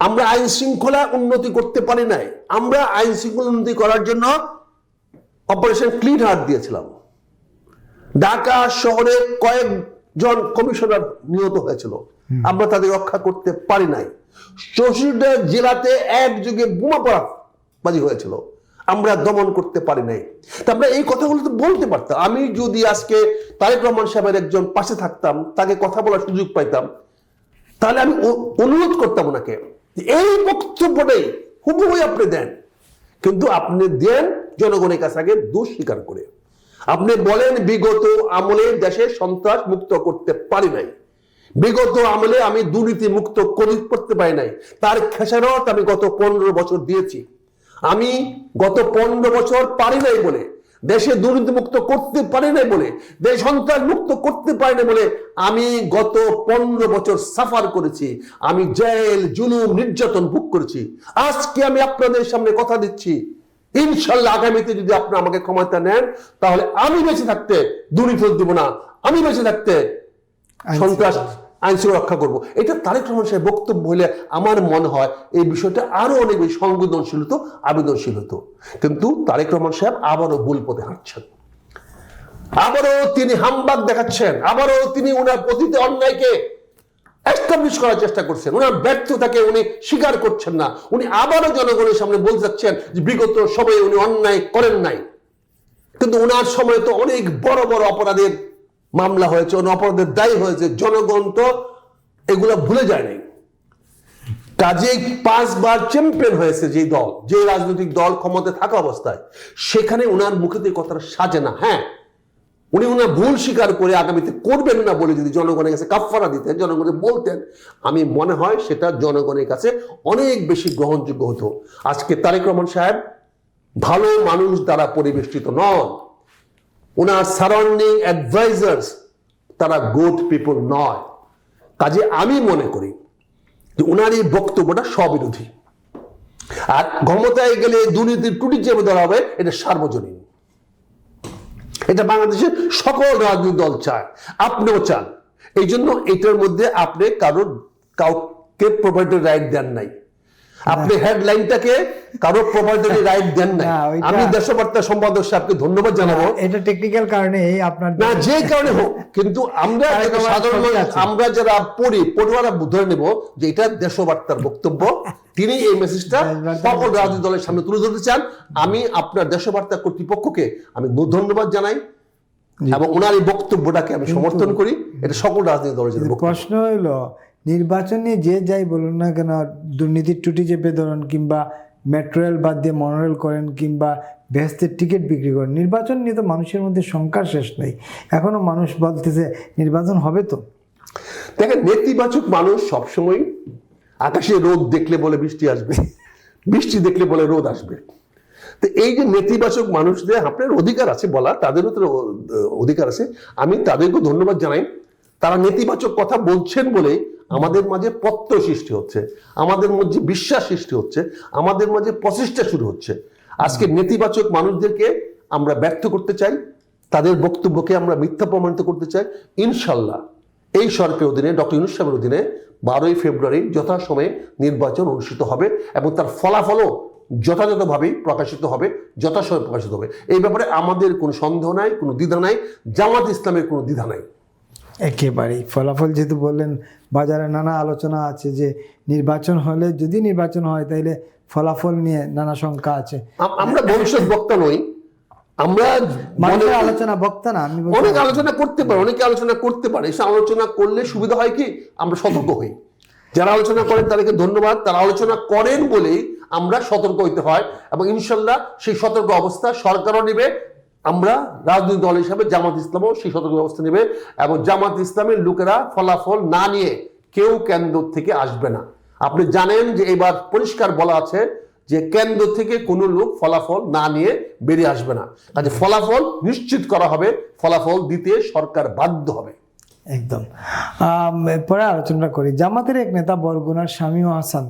S2: আমরা আইন শৃঙ্খলা উন্নতি করতে পারি নাই, আমরা আইন শৃঙ্খলা উন্নতি করার জন্য অপারেশন ক্লিন হার্ট দিয়েছিলাম, ঢাকা শহরে কয়েকজন কমিশনার নিহত হয়েছিল, আমরা তাদের রক্ষা করতে পারি নাই, 64টা জেলাতে একযোগে বোমা পড়াবাজি হয়েছিল, আমরা দমন করতে পারি নাই। তা আমরা এই কথাগুলো তো বলতে পারতাম। আমি যদি আজকে তারেক রহমান সাহেবের একজন পাশে থাকতাম, তাকে কথা বলার সুযোগ পাইতাম, তাহলে আমি অনুরোধ করতাম ওনাকে এই বক্তব্যটাই হুবহু আপনি দেন। কিন্তু আপনি দেন জনগণের কাছে আগে দোষ স্বীকার করে। আপনি বলেন বিগত আমলে দেশে সন্ত্রাস মুক্ত করতে পারি নাই, বিগত আমলে আমি দুর্নীতি মুক্ত করতে পারি নাই, তার খেসারত আমি গত 15 বছর দিয়েছি। আমি গত 15 বছর পারি নাই বলে, দেশে দুর্নীতি মুক্ত করতে পারি নাই বলে, দেশ সন্ত্রাস মুক্ত করতে পারি না বলে আমি গত 15 বছর সাফার করেছি। আমি জেল, জুলুম, নির্যাতন ভোগ করেছি। আজকে আমি আপনাদের সামনে কথা দিচ্ছি, ইনশাল্লাহ আগামীতে যদি আপনি আমাকে ক্ষমতা নেন, তাহলে আমি বেঁচে থাকতে দুর্নীতি দেব না, আমি বেঁচে থাকতে সন্ত্রাস আইন শৃঙ্খলা রক্ষা করবো। এটা তারেক রহমান সাহেব বক্তব্য হলে আমার মনে হয় এই বিষয়টা আরো অনেক বেশি সংবেদনশীল হতো, আবেদনশীল হতো। কিন্তু তারেক রহমান সাহেব আবারও ভুল পথে হাঁটছেন, আবারও তিনি হামবাগ দেখাচ্ছেন, আবারও তিনি ওনার অতীত অন্যায়কে এস্টাবলিশ করার চেষ্টা করছেন, ওনার ব্যর্থতাকে উনি স্বীকার করছেন না। উনি আবারও জনগণের সামনে বলতে যাচ্ছেন যে বিগত সময়ে উনি অন্যায় করেন নাই। কিন্তু ওনার সময় তো অনেক বড় বড় অপরাধের মামলা হয়েছে, অপরাধের দায়ী হয়েছে, জনগণ তো এগুলা ভুলে যায় নাই। কাজে 5 বার চ্যাম্পিয়ন হয়েছে যে দল, যে রাজনৈতিক দল ক্ষমতায় থাকা অবস্থায়, সেখানে ওনার মুখে তো কথাটা সাজে না। হ্যাঁ, উনি ওনার ভুল স্বীকার করে আগামীতে করবেন না বলে যদি জনগণের কাছে কাফফারা দিতেন, জনগণকে বলতেন, আমি মনে হয় সেটা জনগণের কাছে অনেক বেশি গ্রহণযোগ্য হতো। আজকে তারেক রহমান সাহেব ভালো মানুষ দ্বারা পরিবেষ্টিত নন, ওনার সারাউন্ডিং অ্যাডভাইজার্স তারা গুড পিপল নয়। কাজে আমি মনে করি যে ওনার এই বক্তব্যটা স্ববিরোধী। আর ক্ষমতায় গেলে দুর্নীতির টুটি চেপে ধরা হবে, এটা সার্বজনীন। এটা বাংলাদেশের সকল রাজনৈতিক দল চায়, আপনিও চান। এই জন্য এটার মধ্যে আপনি কাউকে প্রপার্টি রাইট দেন নাই, আপনি হেডলাইনটাকে কারো প্রপার্টি রাইট দেন নাই। আমি দেশবার্তা সম্পাদক সাহেবকে ধন্যবাদ জানাবো।
S1: এটা টেকনিক্যাল কারণে আপনার
S2: না, যে কারণে হোক, কিন্তু আমরা সাধারণ আমরা যারা পড়ুয়ারা ধরে নেব যে এটা দেশবার্তার বক্তব্য, তিনি এই মেসেজটা সকল রাজনৈতিক দলের সামনে তুলে ধরতে চান। আমি আপনার দেশবার্তা কর্তৃপক্ষকে আমি ধন্যবাদ জানাই এবং ওনার এই বক্তব্যটাকে আমি সমর্থন করি। এটা সকল রাজনৈতিক দলের জন্য।
S1: প্রশ্ন হইলো, নির্বাচনে যে যাই বলুন না কেন, দুর্নীতির টুটি চেপে ধরুন কিংবা মেট্রো রেল বাদ দিয়ে মনোরেল করেন কিংবা ভেস্তের টিকিট বিক্রি করেন, নির্বাচন নিয়ে তো মানুষের মধ্যে শঙ্কার শেষ নেই। এখনো মানুষ বলতেছে নির্বাচন হবে তো।
S2: দেখেন, নেতিবাচক মানুষ সবসময় আকাশে রোদ দেখলে বলে বৃষ্টি আসবে, বৃষ্টি দেখলে বলে রোদ আসবে। তো এই যে নেতিবাচক মানুষদের, আপনার অধিকার আছে বলা, তাদেরও তো অধিকার আছে, আমি তাদেরকে ধন্যবাদ জানাই। তারা নেতিবাচক কথা বলছেন বলে আমাদের মাঝে প্রত্যয় সৃষ্টি হচ্ছে, আমাদের মধ্যে বিশ্বাস সৃষ্টি হচ্ছে, আমাদের মাঝে প্রচেষ্টা শুরু হচ্ছে। আজকে নেতিবাচক মানুষদেরকে আমরা ব্যর্থ করতে চাই, তাদের বক্তব্যকে আমরা মিথ্যা প্রমাণিত করতে চাই। ইনশাল্লাহ এই সরকারের অধীনে, ডক্টর ইউনূস সাহেবের অধীনে 12ই ফেব্রুয়ারি যথাসময়ে নির্বাচন অনুষ্ঠিত হবে এবং তার ফলাফলও যথাযথভাবেই প্রকাশিত হবে, যথাসময়ে প্রকাশিত হবে। এই ব্যাপারে আমাদের কোনো সন্দেহ নাই, কোনো দ্বিধা নাই, জামাত ইসলামের কোনো দ্বিধা নাই।
S1: একেবারেই ফলাফল যেহেতু বললেন, বাজারে নানা আলোচনা আছে যে নির্বাচন হলে, যদি নির্বাচন হয় তাহলে ফলাফল নিয়ে নানা শঙ্কা আছে।
S2: আমরা ভবিষ্যৎ বক্তা নই, আমরা
S1: মানুষের আলোচনা বক্তা না, আমি
S2: অনেক আলোচনা করতে পারি, অনেকে আলোচনা করতে পারে। সে আলোচনা করলে সুবিধা হয় কি, আমরা সতর্ক হই। যারা আলোচনা করেন তাদেরকে ধন্যবাদ, তারা আলোচনা করেন বলেই আমরা সতর্ক হইতে হয় এবং ইনশাল্লাহ সেই সতর্ক অবস্থা সরকারও নেবে, আমরা রাজনৈতিক দল হিসাবে জামাত ইসলামও সেই সতর্ক ব্যবস্থা নেবে এবং জামাত ইসলামের লোকেরা ফলাফল না নিয়ে কেউ কেন্দ্র থেকে আসবে না। আপনি জানেন যে এবার পরিষ্কার বলা আছে যে কেন্দ্র থেকে কোনো লোক ফলাফল না নিয়ে বেরিয়ে আসবে না। কাজে ফলাফল নিশ্চিত করা হবে, ফলাফল দিতে সরকার বাধ্য হবে।
S1: একদম। পরে আলোচনা করি। জামাতের এক নেতা বরগুনার শামীম হাসান,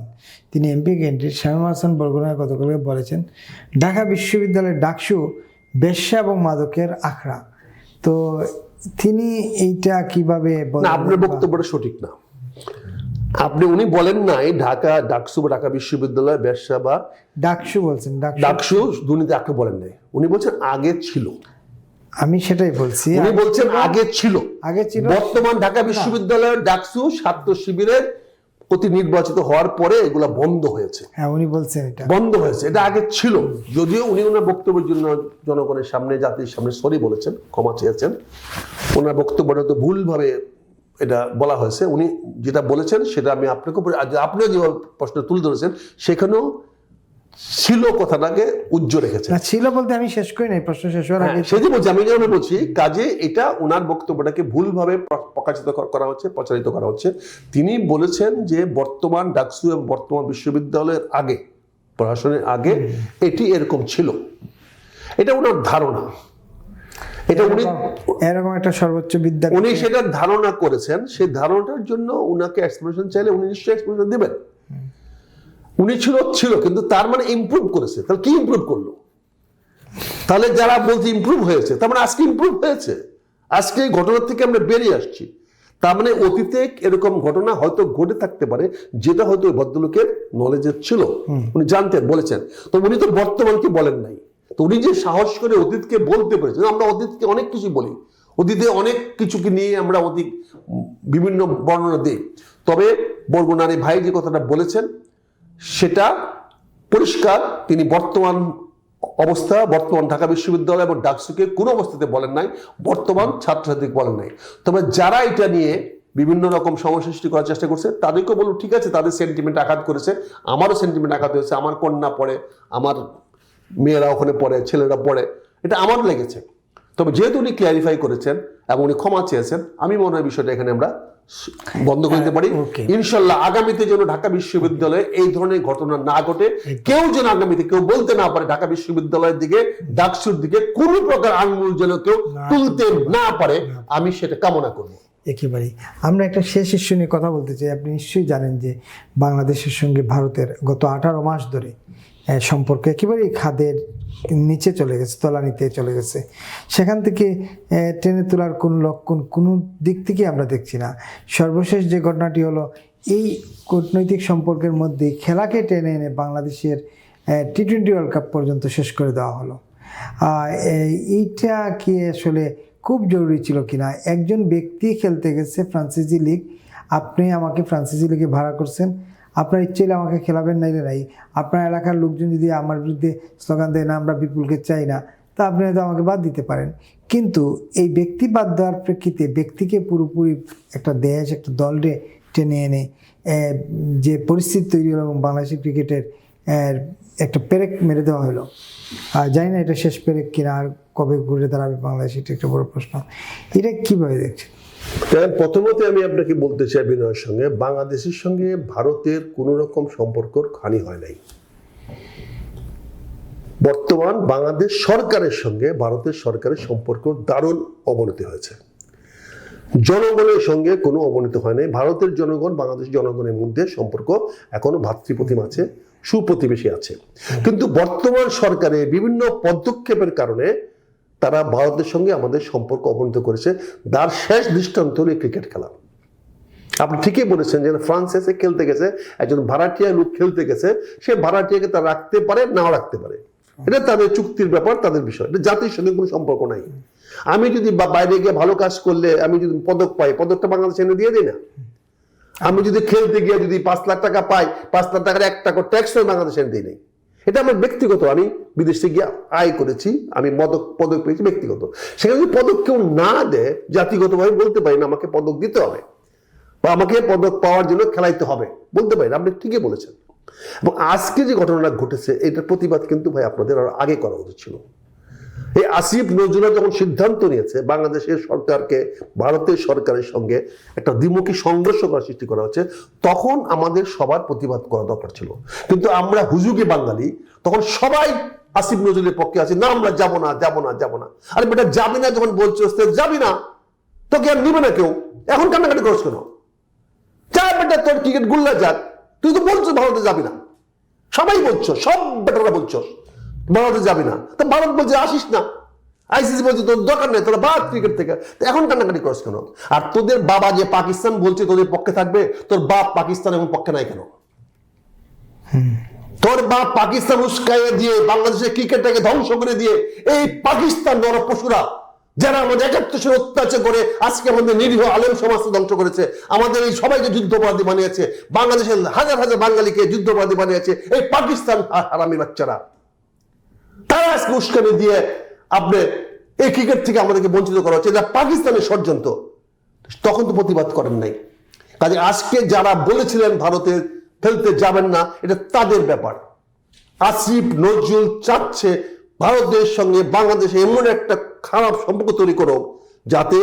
S1: তিনি এমপি ক্যান্ডিডেট শামীম হাসান বরগুনায় গতকালকে বলেছেন ঢাকা বিশ্ববিদ্যালয়ের ডাকসু বেশ্যা এবং মাদকের আখড়া। তো তিনি এইটা কিভাবে
S2: না, আপনার বক্তব্যটা সঠিক না। উনি বলেন নাই ডাকসু বা ঢাকা বিশ্ববিদ্যালয় বেশ্যা বা
S1: ডাকসু বলছেন,
S2: ডাকসু দুর্নীতি আগে বলেন নাই, উনি বলছেন আগে ছিল।
S1: আমি সেটাই বলছি,
S2: উনি বলছেন আগে ছিল। বর্তমান ঢাকা বিশ্ববিদ্যালয়ের ডাকসু ছাত্র শিবিরের প্রতি নির্বাচিত হওয়ার পরে এগুলা বন্ধ হয়েছে।
S1: হ্যাঁ, উনি বলছেন এটা
S2: বন্ধ হয়েছে, এটা আগে ছিল। যদিও উনি ওনার বক্তব্যের জন্য জনগণের সামনে, জাতির সামনে সরি বলেছেন, ক্ষমা চেয়েছেন। ওনার বক্তব্যটা তো ভুলভাবে এটা বলা হয়েছে। উনি যেটা বলেছেন সেটা আমি আপনাকে, আপনিও যে প্রশ্ন তুলে ধরেছেন সেখানেও ছিল কথাটাকে উজ্জ্বল রেখেছে।
S1: না, ছিল বলতে আমি শেষ করি নাই, প্রশ্ন শেষ হওয়ার আগে
S2: সেটি বলছি, আমি যেমন বলছি কাজে এটা ওনার বক্তব্যটাকে ভুলভাবে প্রকাশিত করা হচ্ছে, প্রচারিত করা হচ্ছে। তিনি বলেছেন যে বর্তমান ডাকসু এবং বর্তমান বিশ্ববিদ্যালয়ের আগে, প্রশাসনের আগে এটি এরকম ছিল, এটা ওনার ধারণা। এটা উনি
S1: এরকম একটা সর্বোচ্চ বিদ্যালয়,
S2: উনি সেটা ধারণা করেছেন। সেই ধারণাটার জন্য উনাকে এক্সপ্লেনেশন চাইলে উনি নিশ্চয়ই এক্সপ্লেনেশন দেবেন। উনি ছিল কিন্তু তার মানে ইমপ্রুভ করেছে। তাহলে কি ইমপ্রুভ করলো? তাহলে যারা বলছে ইমপ্রুভ হয়েছে, তার মানে আজকে ইমপ্রুভ হয়েছে, আজকে এই ঘটনার থেকে আমরা বেরিয়ে আসছি। তার মানে অতীতে এরকম ঘটনা হয়তো ঘটে থাকতে পারে, যেটা হয়তো ওই ভদ্রলোকের নলেজে ছিল, উনি জানতেন, বলেছেন। তো উনি তো বর্তমানকে বলেন নাই। তো উনি যে সাহস করে অতীতকে বলতে পেরেছেন, আমরা অতীতকে অনেক কিছু বলি, অতীতে অনেক কিছুকে নিয়ে আমরা অতীত বিভিন্ন বর্ণনা দিই। তবে বরগুনার এই ভাই যে কথাটা বলেছেন সেটা পরিষ্কার, তিনি বর্তমান অবস্থা, বর্তমান ঢাকা বিশ্ববিদ্যালয় এবং ডাকসুকে কোনো অবস্থাতে বলেন নাই, বর্তমান ছাত্রছাত্রীকে বলেন নাই। তবে যারা এটা নিয়ে বিভিন্ন রকম সমস্যা সৃষ্টি করার চেষ্টা করছে তাদেরকে বলবো ঠিক আছে, তাদের সেন্টিমেন্ট আঘাত করেছে, আমারও সেন্টিমেন্ট আঘাত হয়েছে, আমার কন্যা পড়ে, আমার মেয়েরা ওখানে পড়ে, ছেলেরা পড়ে, এটা আমারও লেগেছে। তবে যেহেতু উনি ক্লিয়ারিফাই করেছেন এবং উনি ক্ষমা চেয়েছেন, আমি মনে হয় বিষয়টা এখানে আমরা বন্ধ করতে পারি। ইনশাল্লাহ আগামীতে যেন ঢাকা বিশ্ববিদ্যালয়ে এই ধরনের ঘটনা না ঘটে, কেউ যেন আগামীতে কেউ বলতে না পারে ঢাকা বিশ্ববিদ্যালয়ের দিকে, ডাকসুর দিকে কোনো প্রকার আঙ্গুল যেন কেউ তুলতে না পারে, আমি সেটা কামনা করব।
S1: একেবারেই। আমরা একটা শেষ ইস্যু নিয়ে কথা বলতে চাই। আপনি নিশ্চয়ই জানেন যে বাংলাদেশের সঙ্গে ভারতের গত 18 মাস ধরে সম্পর্ক একেবারেই খাদের নিচে চলে গেছে, তলানিতে চলে গেছে। সেখান থেকে টেনে তোলার কোনো লক্ষণ কোনো দিক থেকে আমরা দেখছি না। সর্বশেষ যে ঘটনাটি হলো, এই কূটনৈতিক সম্পর্কের মধ্যে খেলাকে টেনে এনে বাংলাদেশের টি-20 ওয়ার্ল্ড কাপ পর্যন্ত শেষ করে দেওয়া হলো। এইটা কি আসলে খুব জরুরি ছিল কিনা? একজন ব্যক্তি খেলতে গেছে ফ্রান্সিসি লিগ, আপনি আমাকে ফ্রান্সিসি লিগে ভাড়া করছেন, আপনার ইচ্ছে হলে আমাকে খেলাবেন, নাইলে নাই। আপনার এলাকার লোকজন যদি আমার বিরুদ্ধে স্লোগান দেয় না আমরা বিপুলকে চাই না, তা আপনি হয়তো আমাকে বাদ দিতে পারেন। কিন্তু এই ব্যক্তি বাদ দেওয়ার প্রেক্ষিতে ব্যক্তিকে পুরোপুরি একটা দেশ, একটা দলকে টেনে এনে যে পরিস্থিতি তৈরি হলো এবং বাংলাদেশের ক্রিকেটের একটা পেরেক মেরে দেওয়া হলো। জানি না এটা শেষ পেরেক কিনা, আর কবে ঘুরে দাঁড়াবে বাংলাদেশ, এটা একটা বড় প্রশ্ন। এটা কীভাবে দেখছেন?
S2: প্রথমত আমি আপনাকে বলতে চাই বিনয়ের সঙ্গে, বাংলাদেশের সঙ্গে ভারতের কোনো রকম সম্পর্ক হানি হয় নাই। বর্তমান বাংলাদেশ সরকারের সঙ্গে ভারতের সরকারের সম্পর্ক দারুণ অবনতি হয়েছে। জনগণের সঙ্গে কোনো অবনতি হয় নাই। ভারতের জনগণ বাংলাদেশ জনগণের মধ্যে সম্পর্ক এখনো ভাতৃপ্রতিম আছে, সুপ্রতিবেশী আছে। কিন্তু বর্তমান সরকারের বিভিন্ন পদক্ষেপের কারণে তারা ভারতের সঙ্গে আমাদের সম্পর্ক অবনতি করেছে। তার শেষ দৃষ্টান্ত হলো ক্রিকেট খেলা। আপনি ঠিকই বলেছেন যে ফ্রান্সে এসে খেলতে গেছে, একজন ভাড়াটিয়া লোক খেলতে গেছে, সে ভাড়াটিয়াকে তারা রাখতে পারে, নাও রাখতে পারে, এটা তাদের চুক্তির ব্যাপার, তাদের বিষয়, এটা জাতির সঙ্গে কোনো সম্পর্ক নাই। আমি যদি বাইরে গিয়ে ভালো কাজ করলে আমি যদি পদক পাই, পদকটা বাংলাদেশ এনে দিয়ে দিই না। আমি যদি খেলতে গিয়ে যদি 5 লাখ টাকা পাই, 5 লাখ টাকার 1 টাকা ট্যাক্স বাংলাদেশ এনে দিই নাই। এটা আমার ব্যক্তিগত, আমি বিদেশে গিয়ে আয় করেছি, আমি পদক পেয়েছি ব্যক্তিগত। সেখানে যদি পদক কেউ না দেয়, জাতিগতভাবে বলতে পারি না আমাকে পদক দিতে হবে বা আমাকে পদক পাওয়ার জন্য খেলাইতে হবে, বলতে পারি না। আপনি ঠিকই বলেছেন। এবং আজকে যে ঘটনাটা ঘটেছে এটার প্রতিবাদ কিন্তু ভাই আপনাদের আরো আগে করা উচিত ছিল। এই আসিফ নজরুল যখন সিদ্ধান্ত নিয়েছে বাংলাদেশের সরকারকে ভারতের সরকারের সঙ্গে একটা দ্বিমুখী সংঘর্ষ করার সৃষ্টি করা হচ্ছে, তখন আমাদের সবার প্রতিবাদ করা দরকার ছিল। কিন্তু আমরা হুজুগে বাঙালি, তখন সবাই আসিফ নজরুলের পক্ষে আছে, না আমরা যাবো না যাবো না যাবো না। আরে বেটা যাবি না যখন বলছো যাবি না, তোকে আর নিবে না কেউ, এখন কান্নাকাটি করছ কেন? যা বেটা, তোর ক্রিকেট গুল্লা যাক, তুই তো বলছো ভারতে যাবি না, সবাই বলছো, সব বেটারা বলছো ভারতে যাবি না। তো ভারত বলছে আসিস না, আইসিসি বলছে তোর দরকার নেই, তোরা বাদ ক্রিকেট থেকে, এখন কান্নাকাটি করছ কেন? আর তোদের বাবা যে পাকিস্তান বলছে তোদের পক্ষে থাকবে, তোর বাপ পাকিস্তান এখন পক্ষে নাই কেন? তোর বাপ পাকিস্তান উস্কাইয়ে দিয়ে বাংলাদেশের ক্রিকেটটাকে ধ্বংস করে দিয়ে এই পাকিস্তান নরপশুরা যারা আমাদের 71 অত্যাচার করে আজকে আমাদের নিরীহ আলেম সমাজকে ধ্বংস করেছে, আমাদের এই সবাইকে যুদ্ধপরাধী বানিয়েছে, বাংলাদেশের হাজার হাজার বাঙালিকে যুদ্ধপরাধী বানিয়েছে এই পাকিস্তান হারামি বাচ্চারা। তারা আজকে উস্কানি দিয়ে আপনি এই ক্রিকেট থেকে আমাদেরকে বঞ্চিত করা হচ্ছে, এটা পাকিস্তানের ষড়যন্ত্র। তখন তো প্রতিবাদ করেন নাই। কাজে আজকে যারা বলেছিলেন ভারতে খেলতে যাবেন না, এটা তাদের ব্যাপার। আসিফ নজরুল চাচ্ছে ভারতের সঙ্গে বাংলাদেশে এমন একটা খারাপ সম্পর্ক তৈরি করো যাতে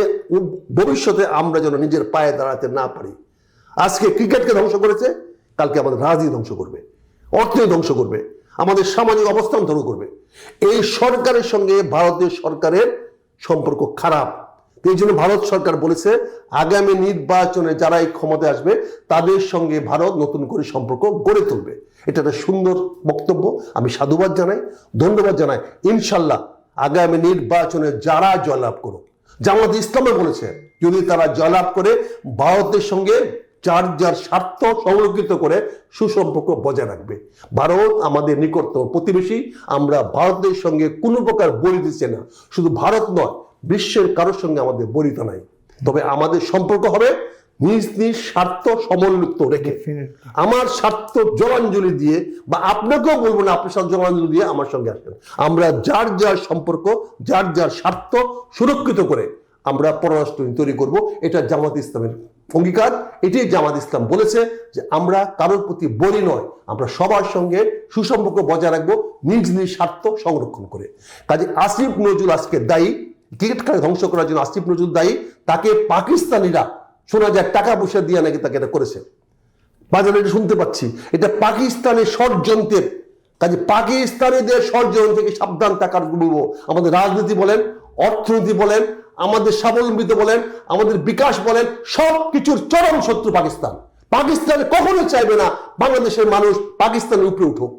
S2: ভবিষ্যতে আমরা যেন নিজের পায়ে দাঁড়াতে না পারি। আজকে ক্রিকেটকে ধ্বংস করেছে, কালকে আমাদের রাজনীতি ধ্বংস করবে, অর্থনীতি ধ্বংস করবে, আমাদের সামাজিক অবস্থান ধ্বংস করবে। এই সরকারের সঙ্গে ভারতের সরকারের সম্পর্ক খারাপ। এই জন্য ভারত সরকার বলেছে আগামী নির্বাচনে যারা এই ক্ষমতায় আসবে তাদের সঙ্গে ভারত নতুন করে সম্পর্ক গড়ে তুলবে। এটা একটা সুন্দর বক্তব্য, আমি সাধুবাদ জানাই, ধন্যবাদ জানাই। ইনশাল্লাহ আগামী নির্বাচনে যারা জয়লাভ করুক, জামাত ইসলামে বলেছে যদি তারা জয়লাভ করে ভারতের সঙ্গে যার যার স্বার্থ সংরক্ষিত করে সুসম্পর্ক বজায় রাখবে। ভারত আমাদের নিকটতম প্রতিবেশী, আমরা ভারতের সঙ্গে কোনো প্রকার বলি দিচ্ছে না। শুধু ভারত নয়, বিশ্বের কারোর সঙ্গে আমাদের বরিতা নাই। তবে আমাদের সম্পর্ক হবে নিজ নিজ স্বার্থ সমন্বিত রেখে, আমার স্বার্থ জলাঞ্জলি দিয়ে, বা আপনাকেও বলবো না আপনার সাথে জলাঞ্জলি দিয়ে আমার সঙ্গে আসবেন। আমরা যার যার সম্পর্ক যার যার স্বার্থ সুরক্ষিত করে আমরা পররাষ্ট্র তৈরি করব। এটা জামাত ইসলামের অঙ্গীকার। এটাই জামাত ইসলাম বলেছে যে আমরা কারোর প্রতি বলি নয়, আমরা সবার সঙ্গে সুসম্পর্ক বজায় রাখবো নিজ নিজ স্বার্থ সংরক্ষণ করে। কাজে আসিফ নজরুল আজকে দায়ী, ক্রিকেট খেলা ধ্বংস করার জন্য আসিফ নজরুল দায়ী। তাকে পাকিস্তানিরা শোনা যায় টাকা পয়সা দিয়ে নাকি তাকে এটা করেছে, বাজারে এটা শুনতে পাচ্ছি, এটা পাকিস্তানের ষড়যন্ত্রের। কাজে পাকিস্তানিদের ষড়যন্ত্র থেকে সাবধান থাকার বলবো। আমাদের রাজনীতি বলেন, অর্থনীতি বলেন, আমাদের স্বাবলম্বিত বলেন, আমাদের বিকাশ বলেন, সব কিছুর চরম শত্রু পাকিস্তান। পাকিস্তান কখনো চাইবে না বাংলাদেশের মানুষ পাকিস্তানের উপরে উঠুক।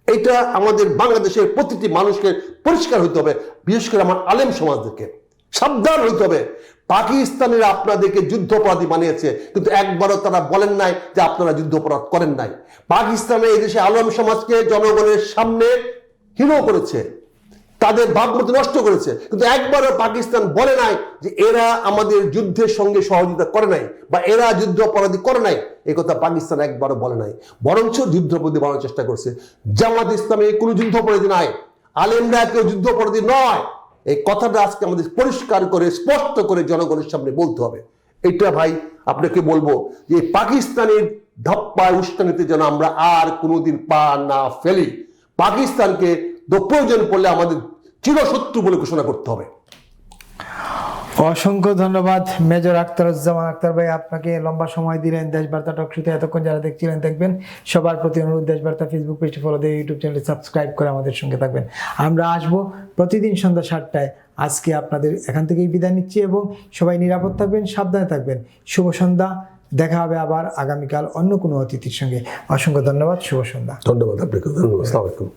S2: এটা আমাদের বাংলাদেশের প্রতিটি মানুষকে পরিষ্কার হইতে হবে, বিশেষ করে আমার আলেম সমাজদেরকে সাবধান হইতে হবে। পাকিস্তানিরা আপনাদেরকে যুদ্ধপরাধী বানিয়েছে, কিন্তু একবারও তারা বলেন নাই যে আপনারা যুদ্ধপরাধ করেন নাই। পাকিস্তানে এই দেশে আলেম সমাজকে জনগণের সামনে হীন করেছে, তাদের ভাবমূর্তি নষ্ট করেছে, কিন্তু একবারও পাকিস্তান বলে নাই যে এরা আমাদের যুদ্ধের সঙ্গে সহযোগিতা করে নাই বা এরা যুদ্ধ অপরাধী করে নাই। এই কথা পাকিস্তান একবারও বলে নাই, বরঞ্চ যুদ্ধপরাধী বানানোর চেষ্টা করছে। জামাত ইসলামে কোনো যুদ্ধ অপরাধী নাই, আলেমরা কেউ যুদ্ধ অপরাধী নয়। এই কথাটা আজকে আমাদের পরিষ্কার করে স্পষ্ট করে জনগণের সামনে বলতে হবে। এটা ভাই আপনাকে বলবো যে পাকিস্তানের ধাপ্পায় উস্কানিতে যেন আমরা আর কোনোদিন পা না ফেলি। পাকিস্তানকে প্রয়োজন পড়লে আমাদের চিরশত্রু বলে ঘোষণা করতে হবে।
S1: অসংখ্য ধন্যবাদ মেজর আখতারুজ্জামান আখতার ভাই, আপনাকে লম্বা সময় দিলেন দেশবার্তা টক শোতে। এতক্ষণ যারা দেখছিলেন দেখবেন, সবার প্রতি অনুরোধ দেশবার্তা ফেসবুক পেজটি ফলো দিয়ে ইউটিউব চ্যানেলটি সাবস্ক্রাইব করে আমাদের সঙ্গে থাকবেন। আমরা আসবো প্রতিদিন সন্ধ্যা 7টায়। আজকে আপনাদের এখান থেকেই বিদায় নিচ্ছি এবং সবাই নিরাপদ থাকবেন, সাবধানে থাকবেন। শুভ সন্ধ্যা, দেখা হবে আবার আগামীকাল অন্য কোনো অতিথির সঙ্গে। অসংখ্য ধন্যবাদ, শুভ সন্ধ্যা।
S2: ধন্যবাদ আপনাকে, ধন্যবাদ, আসসালামু আলাইকুম।